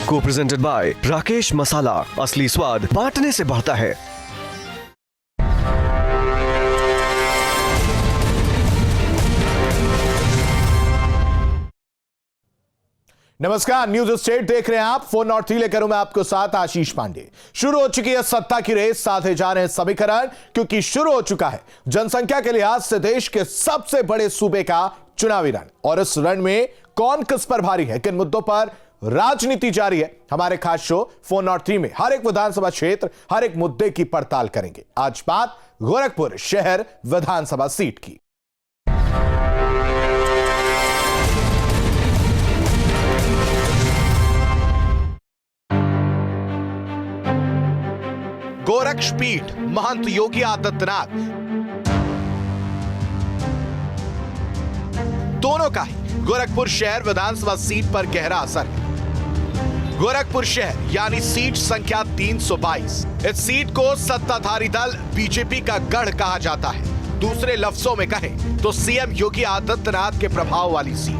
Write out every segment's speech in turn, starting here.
को presented by Rakesh मसाला। असली स्वाद बांटने से बढ़ता है। नमस्कार, न्यूज स्टेट देख रहे हैं आप। 403 लेकर हूं मैं आपको साथ आशीष पांडे। शुरू हो चुकी है सत्ता की रेस, साधे जा रहे हैं समीकरण, क्योंकि शुरू हो चुका है जनसंख्या के लिहाज से देश के सबसे बड़े सूबे का चुनावी रण। और इस रण में कौन किस पर भारी है, किन मुद्दों पर राजनीति जारी है, हमारे खास शो 403 में हर एक विधानसभा क्षेत्र, हर एक मुद्दे की पड़ताल करेंगे। आज बात गोरखपुर शहर विधानसभा सीट की। गोरक्षपीठ महंत योगी आदित्यनाथ दोनों का ही गोरखपुर शहर विधानसभा सीट पर गहरा असर है। गोरखपुर शहर यानी सीट संख्या 322। इस सीट को सत्ताधारी दल बीजेपी का गढ़ कहा जाता है। दूसरे लफ्जों में कहें तो सीएम योगी आदित्यनाथ के प्रभाव वाली सीट।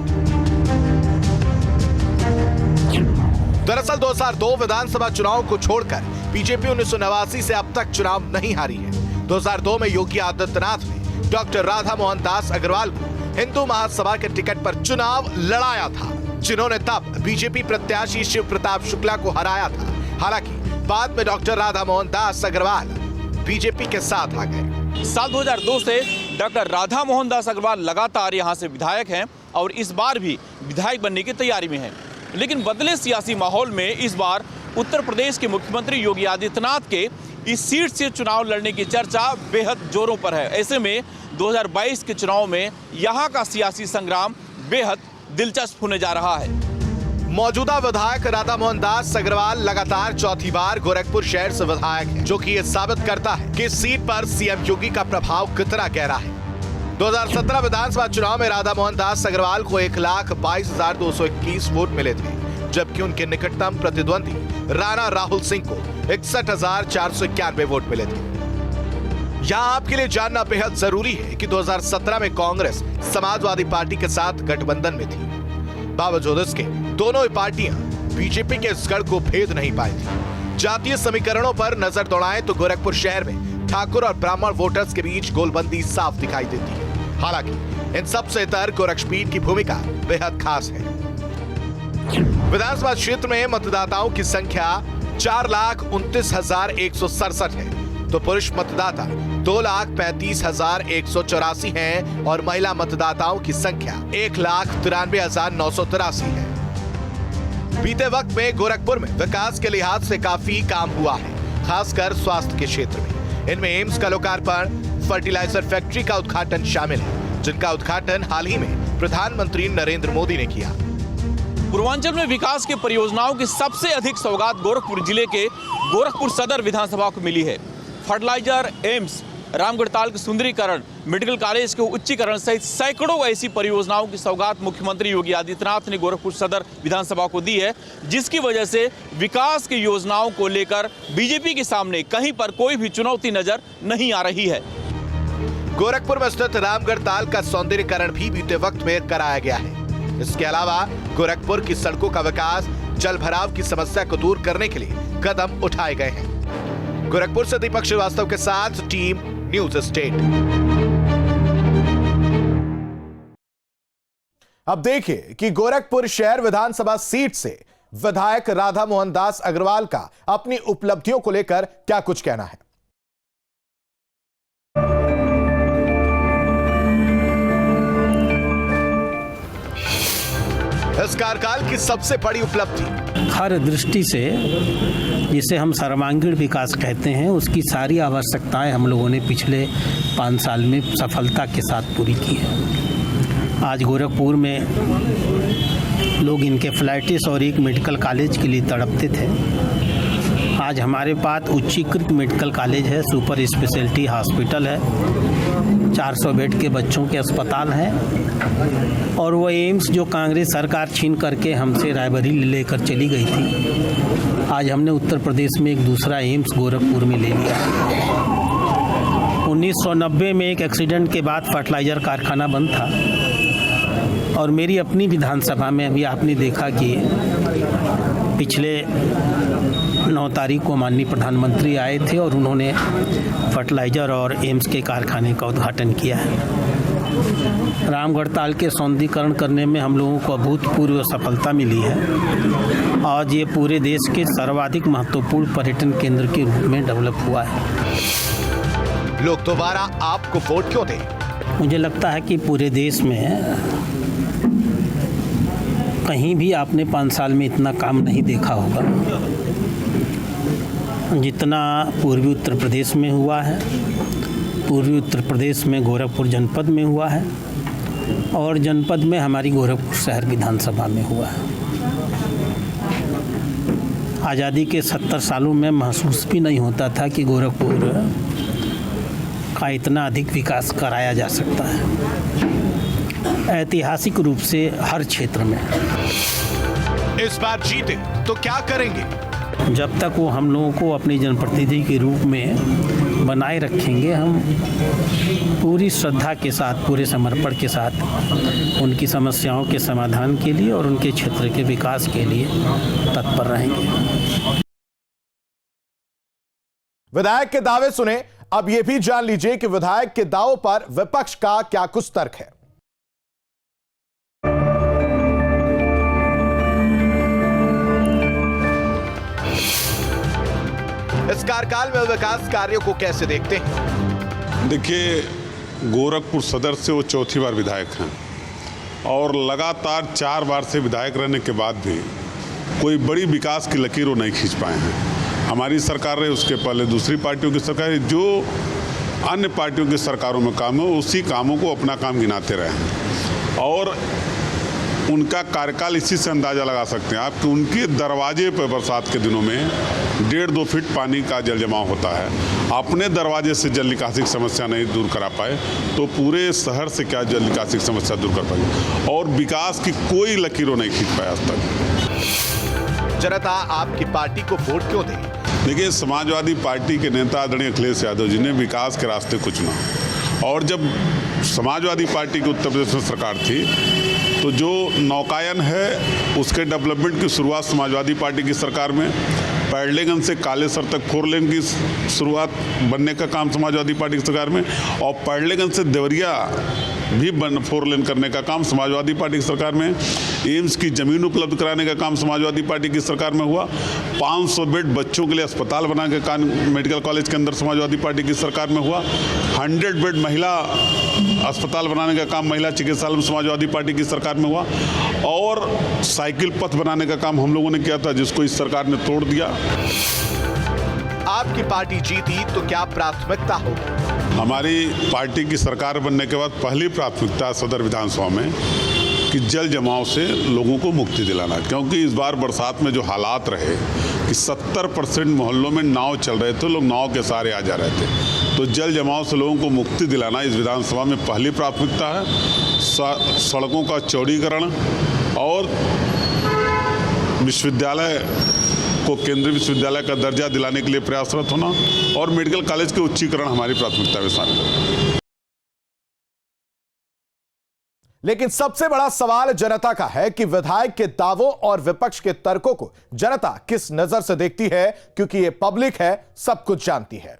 दरअसल 2002 विधानसभा चुनाव को छोड़कर बीजेपी 1989 से अब तक चुनाव नहीं हारी है। 2002 में योगी आदित्यनाथ ने डॉक्टर राधा मोहन दास अग्रवाल को हिंदू महासभा के टिकट पर चुनाव लड़ाया था, जिन्होंने तब बीजेपी प्रत्याशी शिव प्रताप शुक्ला को हराया था। हालांकि बाद में डॉक्टर राधा मोहन दास अग्रवाल बीजेपी के साथ आ गए। साल 2002 से डॉक्टर राधा मोहन दास अग्रवाल लगातार यहां से विधायक हैं और इस बार भी विधायक बनने की तैयारी में हैं। लेकिन बदले सियासी माहौल में इस बार उत्तर प्रदेश के मुख्यमंत्री योगी आदित्यनाथ के इस सीट से चुनाव लड़ने की चर्चा बेहद जोरों पर है। ऐसे में 2022 के चुनाव में यहां का सियासी संग्राम बेहद दिलचस्प होने जा रहा है। मौजूदा विधायक राधा मोहन दास अग्रवाल लगातार चौथी बार गोरखपुर शहर से विधायक हैं, जो कि ये साबित करता है कि इस सीट पर सीएम योगी का प्रभाव कितना गहरा है। 2017 विधानसभा चुनाव में राधा मोहन दास अग्रवाल को 1,22,221 वोट मिले थे, जबकि उनके निकटतम प्रतिद्वंदी राणा राहुल सिंह को 61,491 वोट मिले थे। यहां आपके लिए जानना बेहद जरूरी है कि 2017 में कांग्रेस समाजवादी पार्टी के साथ गठबंधन में थी। बावजूद इसके दोनों ही पार्टियां बीजेपी के इस गढ़ को भेद नहीं पाई थी। जातीय समीकरणों पर नजर दौड़ाएं तो गोरखपुर शहर में ठाकुर और ब्राह्मण वोटर्स के बीच गोलबंदी साफ दिखाई देती है। हालांकि इन सबसे इतर गोरक्षपीठ की भूमिका बेहद खास है। विधानसभा क्षेत्र में मतदाताओं की संख्या 4,29,167 है, तो पुरुष मतदाता 2,35,184 हैं और महिला मतदाताओं की संख्या 1,93,983 है। बीते वक्त में गोरखपुर में विकास के लिहाज से काफी काम हुआ है, खासकर स्वास्थ्य के क्षेत्र में। इनमें एम्स का लोकार्पण, फर्टिलाइजर फैक्ट्री का उद्घाटन शामिल है, जिनका उद्घाटन हाल ही में प्रधानमंत्री नरेंद्र मोदी ने किया। पूर्वांचल में विकास की परियोजनाओं की सबसे अधिक सौगात गोरखपुर जिले के गोरखपुर सदर विधानसभा को मिली है। फर्टिलाइजर, एम्स, रामगढ़ताल के सुंदरीकरण, मेडिकल कॉलेज के उच्चीकरण सहित सैकड़ों ऐसी परियोजनाओं की सौगात मुख्यमंत्री योगी आदित्यनाथ ने गोरखपुर सदर विधानसभा को दी है, जिसकी वजह से विकास की योजनाओं को लेकर बीजेपी के सामने कहीं पर कोई भी चुनौती नजर नहीं आ रही है। गोरखपुर में स्थित रामगढ़ताल का सौंदर्यीकरण भी बीते वक्त में कराया गया है। इसके अलावा गोरखपुर की सड़कों का विकास, जल भराव की समस्या को दूर करने के लिए कदम उठाए गए हैं। गोरखपुर से दीपक श्रीवास्तव के साथ टीम न्यूज स्टेट। अब देखिए कि गोरखपुर शहर विधानसभा सीट से विधायक राधा मोहन दास अग्रवाल का अपनी उपलब्धियों को लेकर क्या कुछ कहना है। इस कार्यकाल की सबसे बड़ी उपलब्धि हर दृष्टि से, जिसे हम सर्वांगीण विकास कहते हैं, उसकी सारी आवश्यकताएं हम लोगों ने पिछले 5 साल में सफलता के साथ पूरी की है। आज गोरखपुर में लोग इनके फ्लैटिस और एक मेडिकल कॉलेज के लिए तड़पते थे। आज हमारे पास उच्चीकृत मेडिकल कॉलेज है, सुपर स्पेशलिटी हॉस्पिटल है, 400 बेड के बच्चों के अस्पताल हैं, और वो एम्स जो कांग्रेस सरकार छीन करके हमसे रायबरेली लेकर चली गई थी, आज हमने उत्तर प्रदेश में एक दूसरा एम्स गोरखपुर में ले लिया। 1990 में एक एक्सीडेंट के बाद फर्टिलाइजर कारखाना बंद था, और मेरी अपनी विधानसभा में अभी आपने देखा कि पिछले 9 तारीख को माननीय प्रधानमंत्री आए थे और उन्होंने फर्टिलाइज़र और एम्स के कारखाने का उद्घाटन किया है। रामगढ़ताल के सौंदर्यीकरण करने में हम लोगों को अभूतपूर्व सफलता मिली है। आज ये पूरे देश के सर्वाधिक महत्वपूर्ण पर्यटन केंद्र के रूप में डेवलप हुआ है। लोग दोबारा आपको वोट क्यों दें? मुझे लगता है कि पूरे देश में कहीं भी आपने 5 साल में इतना काम नहीं देखा होगा जितना पूर्वी उत्तर प्रदेश में हुआ है। पूर्वी उत्तर प्रदेश में गोरखपुर जनपद में हुआ है और जनपद में हमारी गोरखपुर शहर विधानसभा में हुआ है। आज़ादी के 70 सालों में महसूस भी नहीं होता था कि गोरखपुर का इतना अधिक विकास कराया जा सकता है, ऐतिहासिक रूप से हर क्षेत्र में। इस बार जीते तो क्या करेंगे? जब तक वो हम लोगों को अपनी जनप्रतिनिधि के रूप में बनाए रखेंगे, हम पूरी श्रद्धा के साथ, पूरे समर्पण के साथ उनकी समस्याओं के समाधान के लिए और उनके क्षेत्र के विकास के लिए तत्पर रहेंगे। विधायक के दावे सुने, अब यह भी जान लीजिए कि विधायक के दावों पर विपक्ष का क्या कुछ तर्क है। इस कार्यकाल में विकास कार्यों को कैसे देखते हैं? देखिए, गोरखपुर सदर से वो चौथी बार विधायक हैं और लगातार 4 बार से विधायक रहने के बाद भी कोई बड़ी विकास की लकीर वो नहीं खींच पाए हैं। हमारी सरकार रही, उसके पहले दूसरी पार्टियों की सरकार है, जो अन्य पार्टियों की सरकारों में काम है उसी कामों को अपना काम गिनाते रहे हैं और उनका कार्यकाल इसी से अंदाज़ा लगा सकते हैं आप कि उनके दरवाजे पर बरसात के दिनों में 1.5-2 फीट पानी का जल जमाव होता है। अपने दरवाजे से जल निकासी की समस्या नहीं दूर करा पाए तो पूरे शहर से क्या जल निकासी की समस्या दूर कर पाएंगे और विकास की कोई लकीरों नहीं खींच पाया आज तक। जनता आपकी पार्टी को वोट क्यों दे? देखिए, समाजवादी पार्टी के नेता आदरणीय अखिलेश यादव जी ने विकास के रास्ते को चुना और जब समाजवादी पार्टी की उत्तर प्रदेश में सरकार थी तो जो नौकायन है उसके डेवलपमेंट की शुरुआत समाजवादी पार्टी की सरकार में, पैडलेगंज से कालेसर तक 4 लेन की शुरुआत बनने का काम समाजवादी पार्टी की सरकार में और पैडलेगंज से देवरिया भी 4 लेन करने का काम समाजवादी पार्टी की सरकार में, एम्स की ज़मीन उपलब्ध कराने का काम समाजवादी पार्टी की सरकार में हुआ, 500 बेड बच्चों के लिए अस्पताल बनाने का काम मेडिकल कॉलेज के अंदर समाजवादी पार्टी की सरकार में हुआ, 100 बेड महिला अस्पताल बनाने का काम महिला चिकित्सालय में समाजवादी पार्टी की सरकार में हुआ और साइकिल पथ बनाने का काम हम लोगों ने किया था जिसको इस सरकार ने तोड़ दिया। आपकी पार्टी जीती तो क्या प्राथमिकता होगी? हमारी पार्टी की सरकार बनने के बाद पहली प्राथमिकता सदर विधानसभा में कि जल जमाव से लोगों को मुक्ति दिलाना, क्योंकि इस बार बरसात में जो हालात रहे कि 70% मोहल्लों में नाव चल रहे थे, लोग नाव के सहारे आ जा रहे थे, तो जल जमाव से लोगों को मुक्ति दिलाना इस विधानसभा में पहली प्राथमिकता है। सड़कों का चौड़ीकरण और विश्वविद्यालय को केंद्रीय विश्वविद्यालय का दर्जा दिलाने के लिए प्रयासरत होना और मेडिकल कॉलेज के उच्चीकरण हमारी प्राथमिकता में शामिल है। लेकिन सबसे बड़ा सवाल जनता का है कि विधायक के दावों और विपक्ष के तर्कों को जनता किस नजर से देखती है, क्योंकि ये पब्लिक है, सब कुछ जानती है।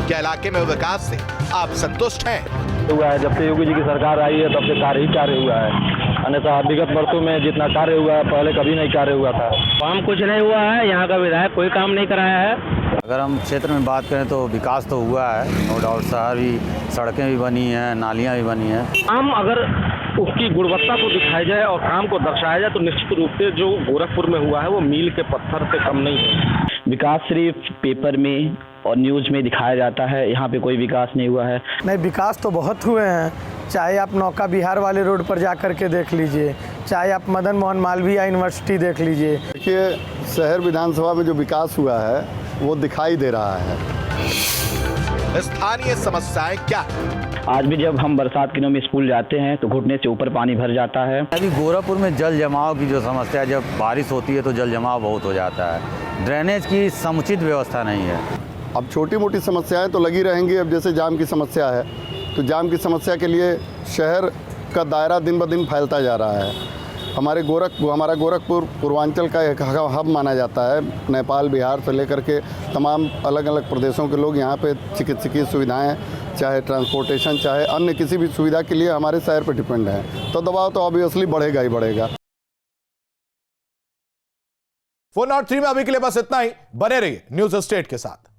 क्या इलाके में विकास से आप संतुष्ट हैं? हुआ है, जब से योगी जी की सरकार आई है तब से कार्य हुआ है, अन्यथा विगत वर्षों में जितना कार्य हुआ है पहले कभी नहीं कार्य हुआ था। काम कुछ नहीं हुआ है, यहाँ का विधायक कोई काम नहीं कराया है। अगर हम क्षेत्र में बात करें तो विकास तो हुआ है, नो डाउट। शहर भी, सड़कें भी बनी हैं, नालियाँ भी बनी हैं। काम अगर उसकी गुणवत्ता को दिखाया जाए और काम को दर्शाया जाए तो निश्चित रूप से जो गोरखपुर में हुआ है वो मील के पत्थर से कम नहीं है। विकास सिर्फ पेपर में और न्यूज़ में दिखाया जाता है, यहाँ पे कोई विकास नहीं हुआ है। नहीं, विकास तो बहुत हुए हैं, चाहे आप नौका बिहार वाले रोड पर जा कर के देख लीजिए, चाहे आप मदन मोहन मालवीय यूनिवर्सिटी देख लीजिए। देखिए, शहर विधानसभा में जो विकास हुआ है वो दिखाई दे रहा है। स्थानीय समस्याएं क्या है? आज भी जब हम बरसात के दिनों में स्कूल जाते हैं तो घुटने से ऊपर पानी भर जाता है। अभी गोरखपुर में जल जमाव की जो समस्या है, जब बारिश होती है तो जल जमाव बहुत हो जाता है। ड्रेनेज की समुचित व्यवस्था नहीं है। अब छोटी मोटी समस्याएं तो लगी रहेंगी। अब जैसे जाम की समस्या है तो जाम की समस्या के लिए शहर का दायरा दिन ब दिन फैलता जा रहा है। हमारा गोरखपुर पूर्वांचल का एक हब माना जाता है। नेपाल, बिहार से लेकर के तमाम अलग अलग प्रदेशों के लोग यहाँ पे चिकित्सकीय सुविधाएं, चाहे ट्रांसपोर्टेशन, चाहे अन्य किसी भी सुविधा के लिए हमारे शहर पर डिपेंड है। तो दबाव तो ऑब्वियसली बढ़ेगा ही बढ़ेगा। 403 में अभी के लिए बस इतना ही। बने रहिए न्यूज स्टेट के साथ।